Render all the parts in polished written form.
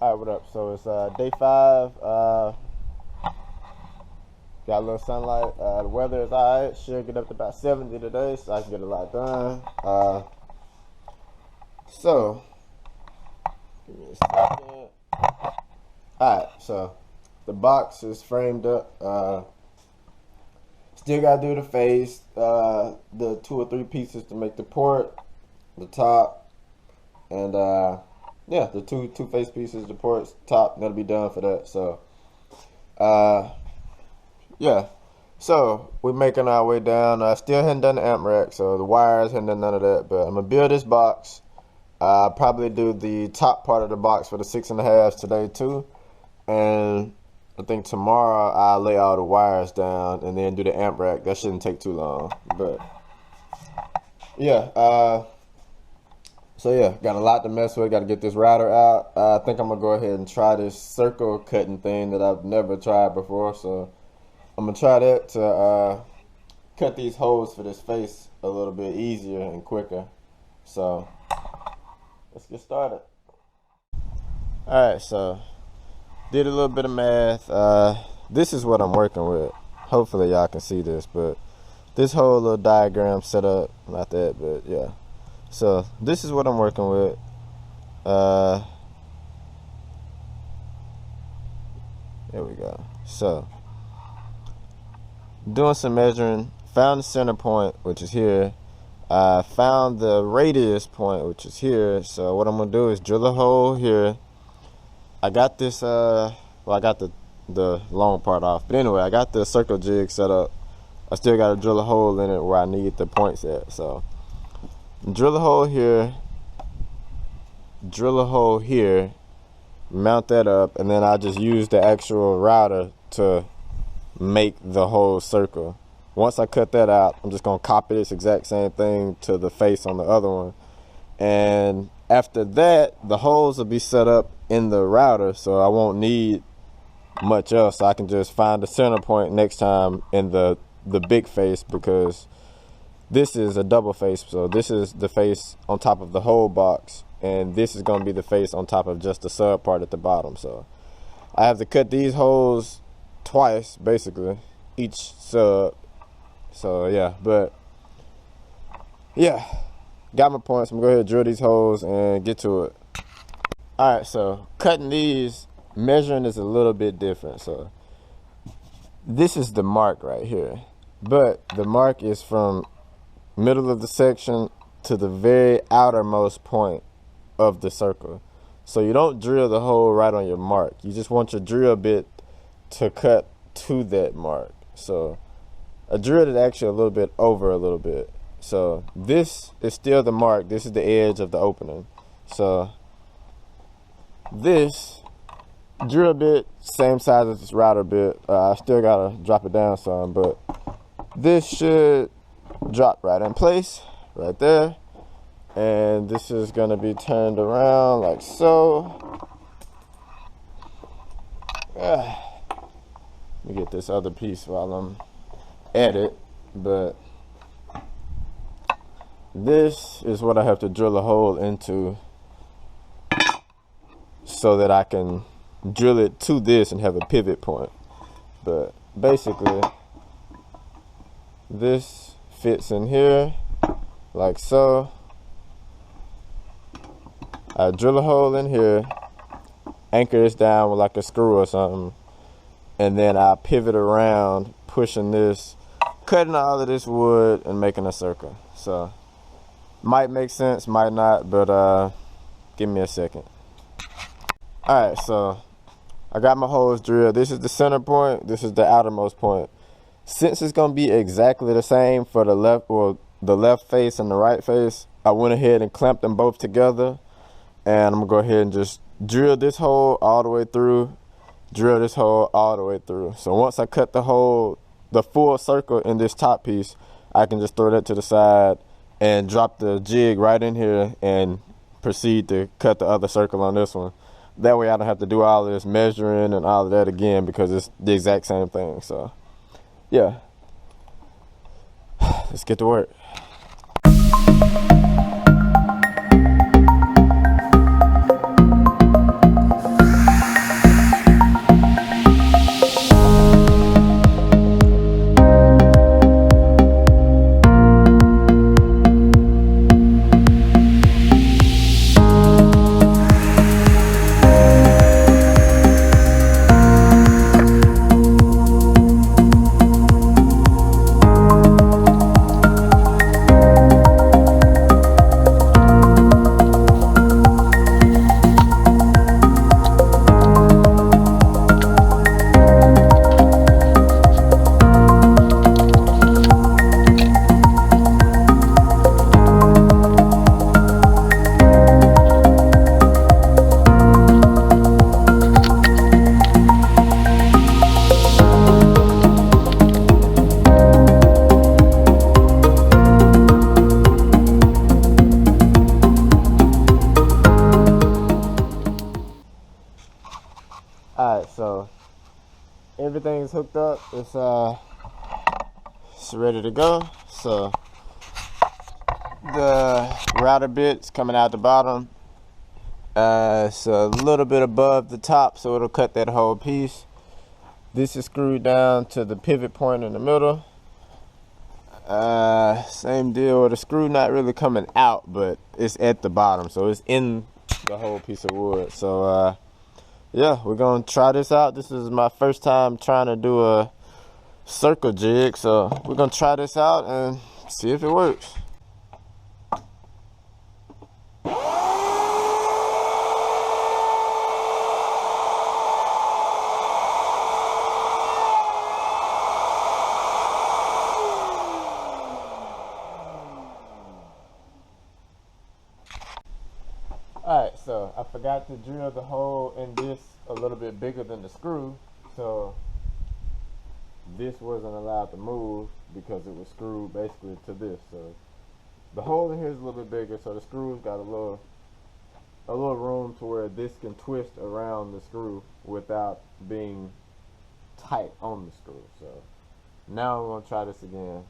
Alright, what up? So it's day 5. Got a little sunlight. The weather is alright. Should get up to about 70 today, so I can get a lot done. So give me a second. Alright, so the box is framed up. Still gotta do the face, the 2 or 3 pieces to make the port, the top, and yeah, the two face pieces, the ports, top, gotta be done for that. So yeah, so we're making our way down. I still hadn't done the amp rack, so the wires hadn't done none of that, but I'm gonna build this box. I'll probably do the top part of the box for the 6.5 today too, and I think tomorrow I'll lay all the wires down and then do the amp rack. That shouldn't take too long. But yeah, so yeah, got a lot to mess with. Got to get this router out. I think I'm gonna go ahead and try this circle cutting thing that I've never tried before. So I'm gonna try that to cut these holes for this face a little bit easier and quicker. So let's get started. All right, so did a little bit of math. This is what I'm working with. Hopefully y'all can see this, but this whole little diagram set up, not that, but yeah. So this is what I'm working with. There we go. So doing some measuring, found the center point, which is here. I found the radius point, which is here. So what I'm gonna do is drill a hole here. I got this, well, I got the long part off. But anyway, I got the circle jig set up. I still got to drill a hole in it where I need the points at. So, drill a hole here. Drill a hole here. Mount that up. And then I just use the actual router to make the whole circle. Once I cut that out, I'm just going to copy this exact same thing to the face on the other one. And after that, the holes will be set up in the router, so I won't need much else. I can just find the center point next time in the big face, because this is a double face. So this is the face on top of the whole box, and this is going to be the face on top of just the sub part at the bottom. So I have to cut these holes twice, basically, each sub. So yeah, but yeah, got my points. I'm gonna go ahead and drill these holes and get to it. Alright, so cutting these, measuring is a little bit different. So this is the mark right here, but the mark is from middle of the section to the very outermost point of the circle. So you don't drill the hole right on your mark. You just want your drill bit to cut to that mark. So I drilled it actually a little bit over a little bit. So this is still the mark. This is the edge of the opening. So this drill bit, same size as this router bit. I still gotta drop it down some, but this should drop right in place, right there. And this is gonna be turned around like so. Let me get this other piece while I'm at it, but this is what I have to drill a hole into so that I can drill it to this and have a pivot point. But basically, this fits in here like so. I drill a hole in here, anchor this down with like a screw or something, and then I pivot around, pushing this, cutting all of this wood and making a circle. So might make sense, might not, but give me a second. Alright, so I got my holes drilled. This is the center point, this is the outermost point. Since it's gonna be exactly the same for the left face and the right face, I went ahead and clamped them both together, and I'm gonna go ahead and just drill this hole all the way through, drill this hole all the way through. So once I cut the hole, the full circle in this top piece, I can just throw that to the side and drop the jig right in here and proceed to cut the other circle on this one. That way I don't have to do all of this measuring and all of that again, because it's the exact same thing. So yeah, let's get to work. Alright, so everything's hooked up. It's ready to go. So the router bit's coming out the bottom. It's a little bit above the top, so it'll cut that whole piece. This is screwed down to the pivot point in the middle. Same deal with the screw not really coming out, but it's at the bottom, so it's in the whole piece of wood. So yeah, we're gonna try this out. This is my first time trying to do a circle jig, so we're gonna try this out and see if it works. Alright, so I forgot to drill the hole in this a little bit bigger than the screw, so this wasn't allowed to move because it was screwed basically to this. So the hole in here is a little bit bigger, so the screw's got a little room to where this can twist around the screw without being tight on the screw. So now I'm gonna try this again.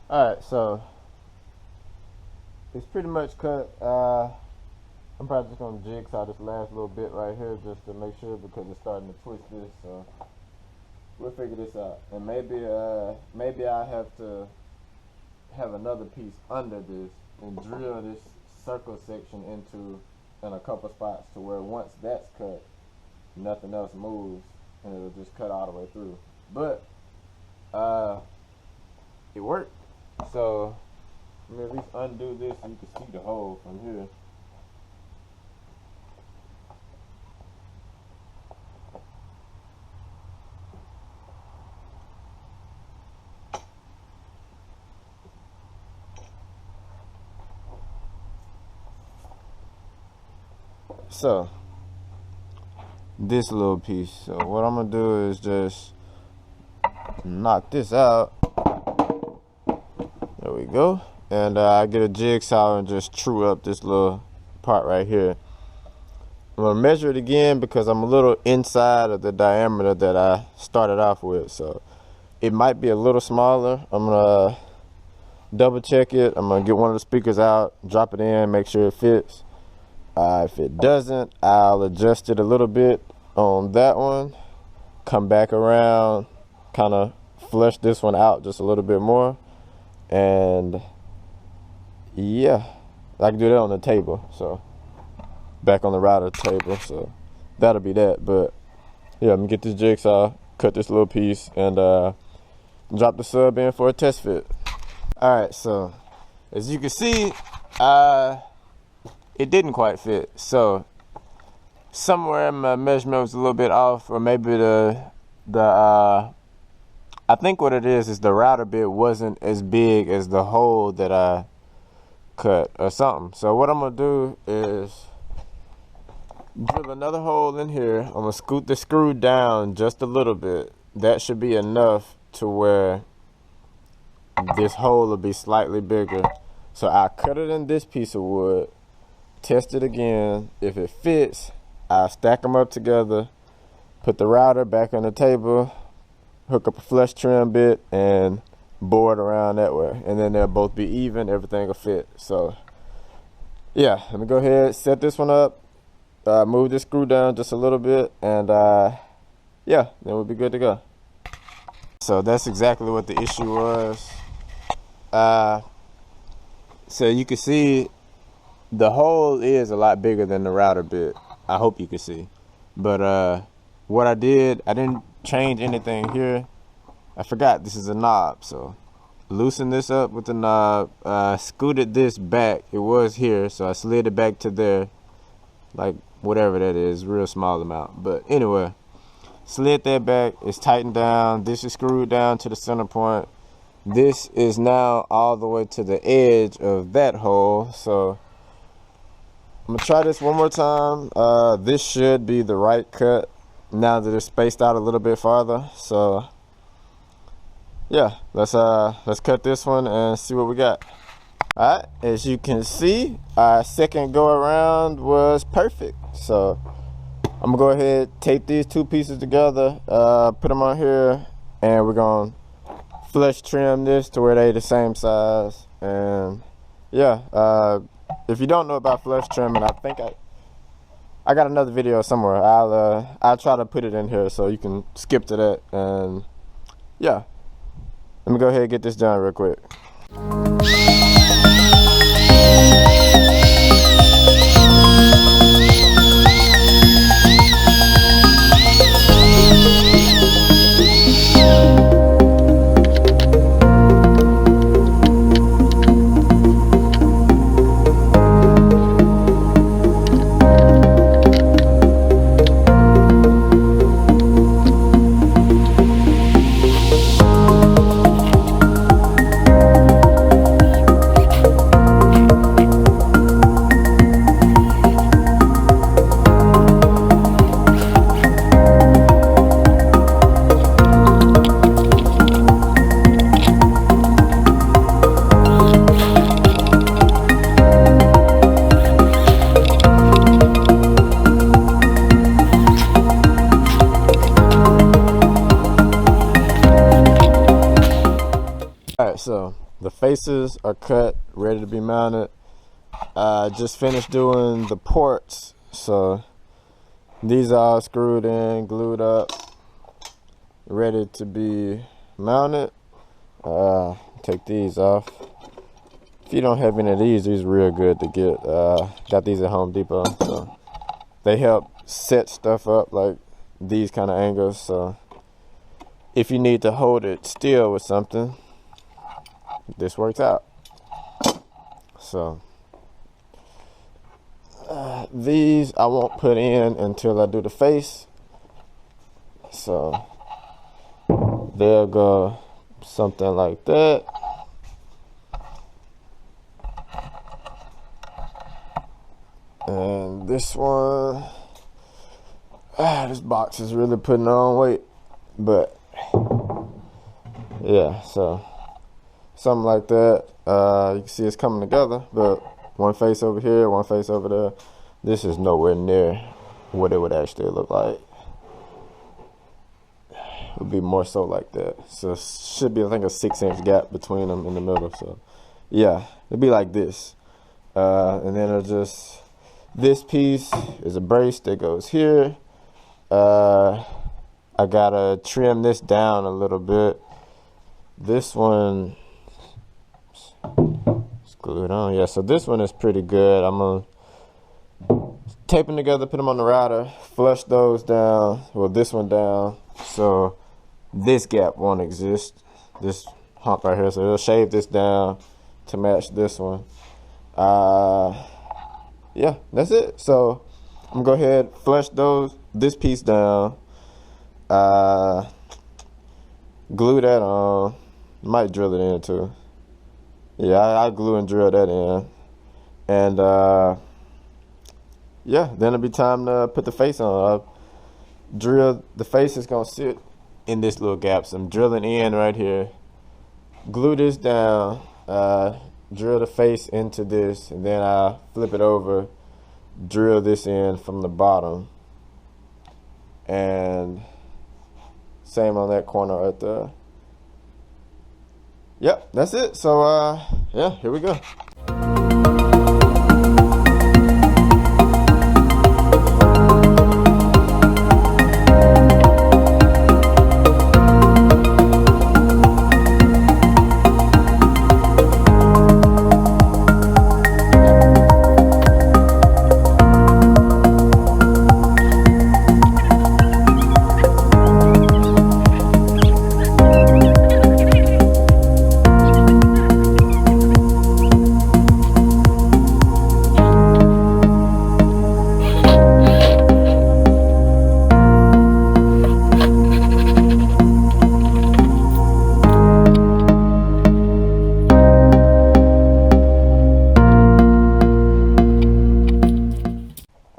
Alright, so it's pretty much cut. I'm probably just gonna jigsaw this last little bit right here just to make sure, because it's starting to twist this. So we'll figure this out, and maybe I have to have another piece under this and drill this circle section in a couple spots to where once that's cut, nothing else moves and it'll just cut all the way through. But it worked. So let me at least undo this so you can see the hole from here. So this little piece. So what I'm gonna do is just knock this out. There we go. And I get a jigsaw and just true up this little part right here. I'm gonna measure it again because I'm a little inside of the diameter that I started off with, so it might be a little smaller. I'm gonna double check it. I'm gonna get one of the speakers out, drop it in, make sure it fits. If it doesn't, I'll adjust it a little bit on that one, come back around, kind of flush this one out just a little bit more, and yeah, I can do that on the table. So back on the router table, so that'll be that. But yeah, I'm gonna get this jigsaw, cut this little piece, and drop the sub in for a test fit. Alright, so as you can see, it didn't quite fit. So somewhere my measurement was a little bit off, or maybe I think what it is the router bit wasn't as big as the hole that I cut or something. So what I'm gonna do is drill another hole in here. I'm gonna scoot the screw down just a little bit. That should be enough to where this hole will be slightly bigger. So I cut it in this piece of wood, test it again. If it fits, I'll stack them up together, put the router back on the table, hook up a flush trim bit, and board around that way, and then they'll both be even. Everything will fit. So yeah, let me go ahead, set this one up, move this screw down just a little bit, and yeah, then we'll be good to go. So that's exactly what the issue was. So you can see the hole is a lot bigger than the router bit. I hope you can see. But what I didn't change anything here. I forgot this is a knob, so loosen this up with the knob. Scooted this back. It was here, so I slid it back to there, like whatever that is, real small amount. But anyway, slid that back. It's tightened down. This is screwed down to the center point. This is now all the way to the edge of that hole. So I'm gonna try this one more time. This should be the right cut now that it's spaced out a little bit farther. So yeah, let's cut this one and see what we got. All right, as you can see, our second go around was perfect. So I'm gonna go ahead, take these two pieces together, put them on here, and we're gonna flush trim this to where they the same size. And yeah, if you don't know about flush trimming, I think I got another video somewhere. I'll try to put it in here so you can skip to that. And yeah, let me go ahead and get this done real quick. Alright, so the faces are cut, ready to be mounted. Just finished doing the ports, so these are all screwed in, glued up, ready to be mounted. Take these off. If you don't have any of these are real good to get. Got these at Home Depot, so they help set stuff up like these kind of angles. So if you need to hold it still with something, this works out. So these I won't put in until I do the face. So they'll go something like that. And this one, this box is really putting on weight, but yeah, so something like that. You can see it's coming together, but one face over here, one face over there. This is nowhere near what it would actually look like. It would be more so like that. So it should be, I think, a 6-inch gap between them in the middle. So yeah, it'd be like this. And then it'll just, this piece is a brace that goes here. I gotta trim this down a little bit. This one, glue it on. Yeah, so this one is pretty good. I'm gonna tape them together, put them on the router, flush those down, well, this one down, so this gap won't exist, this hump right here. So it'll shave this down to match this one. Yeah, that's it. So I'm gonna go ahead, flush this piece down, glue that on. Might drill it in too. Yeah, I glue and drill that in. And yeah, then it'll be time to put the face on. Drill, the face is gonna sit in this little gap. So I'm drilling in right here. Glue this down, drill the face into this, and then I flip it over, drill this in from the bottom. And same on that corner right there. Yep, that's it. So yeah, here we go.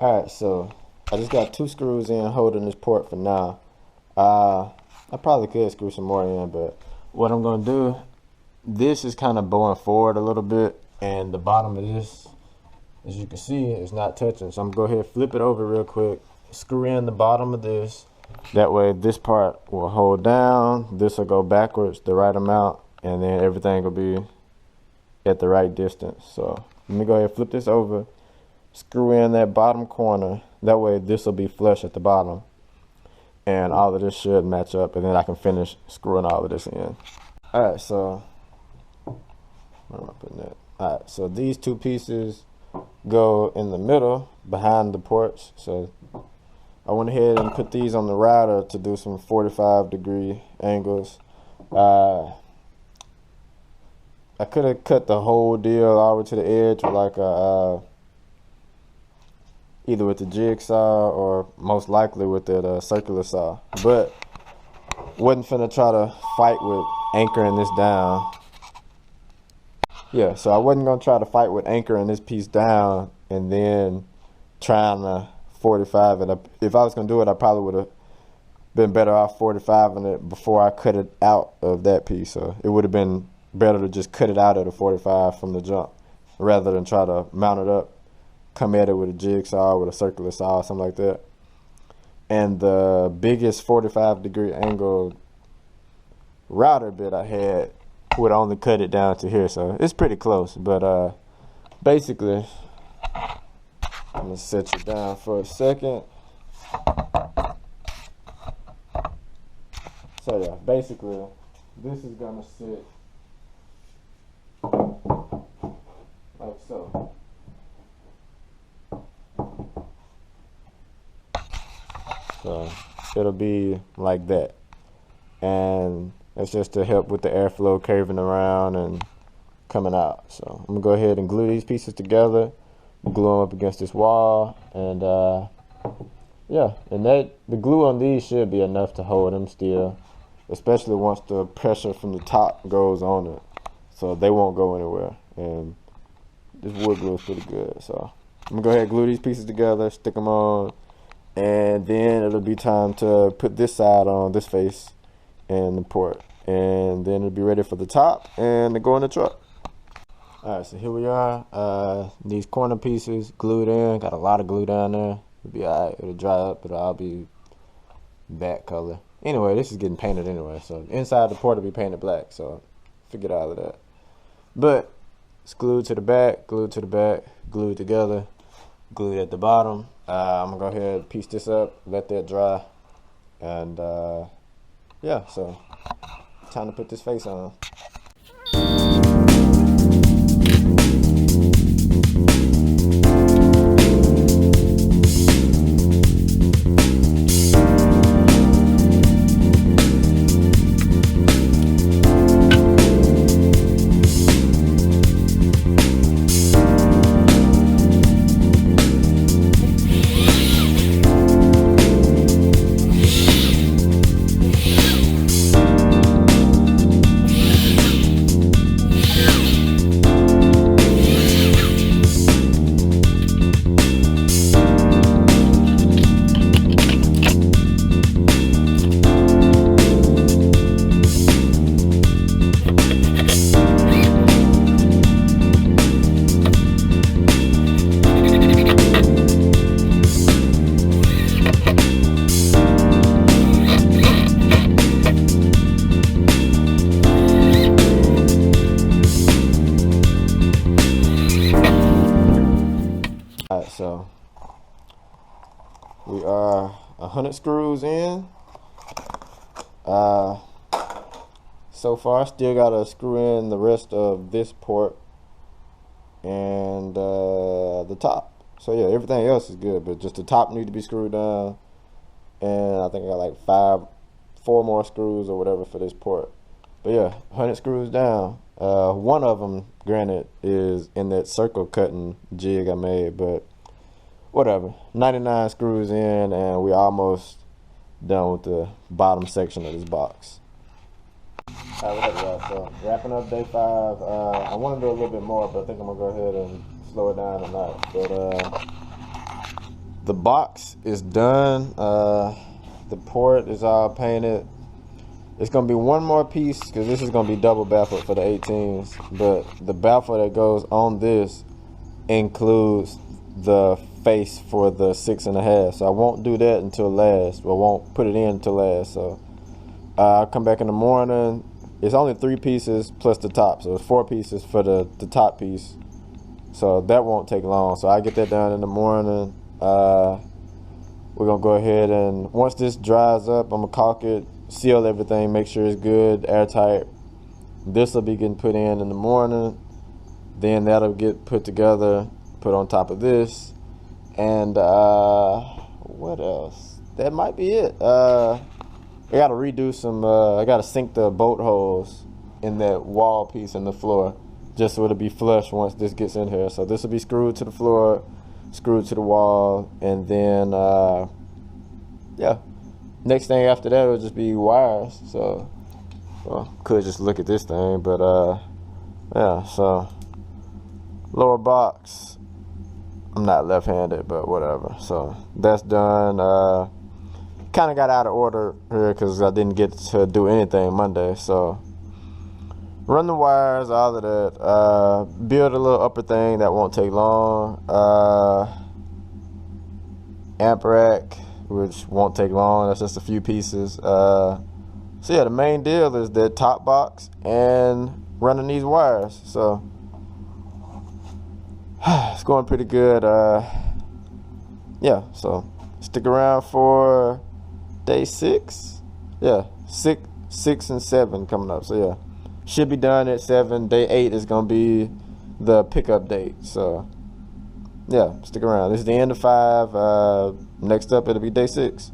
Alright, so I just got 2 screws in holding this port for now. I probably could screw some more in, but what I'm gonna do, this is kind of bowing forward a little bit, and the bottom of this, as you can see, is not touching. So I'm gonna go ahead and flip it over real quick, screw in the bottom of this. That way this part will hold down, this will go backwards the right amount, and then everything will be at the right distance. So let me go ahead and flip this over, screw in that bottom corner. That way this will be flush at the bottom, and all of this should match up, and then I can finish screwing all of this in. Alright, so where am I putting that? Alright, so these 2 pieces go in the middle behind the ports. So I went ahead and put these on the router to do some 45-degree angles. I could have cut the whole deal all the way to the edge with like a either with the jigsaw or most likely with the circular saw, but wasn't finna try to fight with anchoring this down. Yeah, so I wasn't gonna try to fight with anchoring this piece down and then trying to 45 it. If I was gonna do it, I probably would have been better off 45ing it before I cut it out of that piece. So it would have been better to just cut it out at a 45 from the jump rather than try to mount it up, come at it with a jigsaw, with a circular saw, something like that. And the biggest 45-degree angle router bit I had would only cut it down to here, so it's pretty close. But basically, I'm gonna set you down for a second. So yeah, basically, this is gonna sit like so. So it'll be like that, and it's just to help with the airflow curving around and coming out. So I'm gonna go ahead and glue these pieces together, glue them up against this wall, and yeah, and the glue on these should be enough to hold them still, especially once the pressure from the top goes on it, so they won't go anywhere. And this wood glue is pretty good, so I'm gonna go ahead and glue these pieces together, stick them on, and then it'll be time to put this side on, this face, and the port, and then it'll be ready for the top and to go in the truck. Alright, so here we are. These corner pieces glued in, got a lot of glue down there. It'll be alright, it'll dry up, it'll all be that color. Anyway, this is getting painted anyway, so inside the port will be painted black, so figured all of that. But it's glued to the back, glued together, glued at the bottom. I'm gonna go ahead and piece this up, let that dry, and yeah, so time to put this face on. Alright, so we are 100 screws in. So far, still gotta screw in the rest of this port and the top. So yeah, everything else is good, but just the top need to be screwed down. And I think I got like 4 more screws or whatever for this port. But yeah, 100 screws down. One of them, granted, is in that circle cutting jig I made, but whatever. 99 screws in, and we're almost done with the bottom section of this box. Alright, whatever, y'all. So wrapping up day 5. I want to do a little bit more, but I think I'm gonna go ahead and slow it down tonight. But The box is done. The port is all painted. It's gonna be one more piece because this is gonna be double baffled for the 18s, but the baffle that goes on this includes the face for the 6.5. So I won't do that until last. Well, I won't put it in until last. So I'll come back in the morning. It's only 3 pieces plus the top, so it's 4 pieces for the top piece. So that won't take long. So I get that done in the morning. We're gonna go ahead and once this dries up, I'm gonna caulk it, seal everything, make sure it's good, airtight. This will be getting put in the morning. Then that'll get put together, put on top of this, and what else? That might be it. I gotta redo some. I gotta sink the bolt holes in that wall piece in the floor, just so it'll be flush once this gets in here. So this will be screwed to the floor, screwed to the wall, and then yeah. Next thing after that will just be wires. So well, could just look at this thing, but yeah. So lower box. I'm not left-handed, but whatever. So that's done. Kind of got out of order here because I didn't get to do anything Monday. So run the wires, all of that. Build a little upper thing that won't take long. Amp rack, which won't take long. That's just a few pieces. So yeah, the main deal is that top box and running these wires. So it's going pretty good. Yeah, so stick around for day 6. Yeah, 6 and 7 coming up. So yeah, should be done at 7. Day 8 is gonna be the pickup date. So yeah, stick around. This is the end of 5. Next up, it'll be day 6.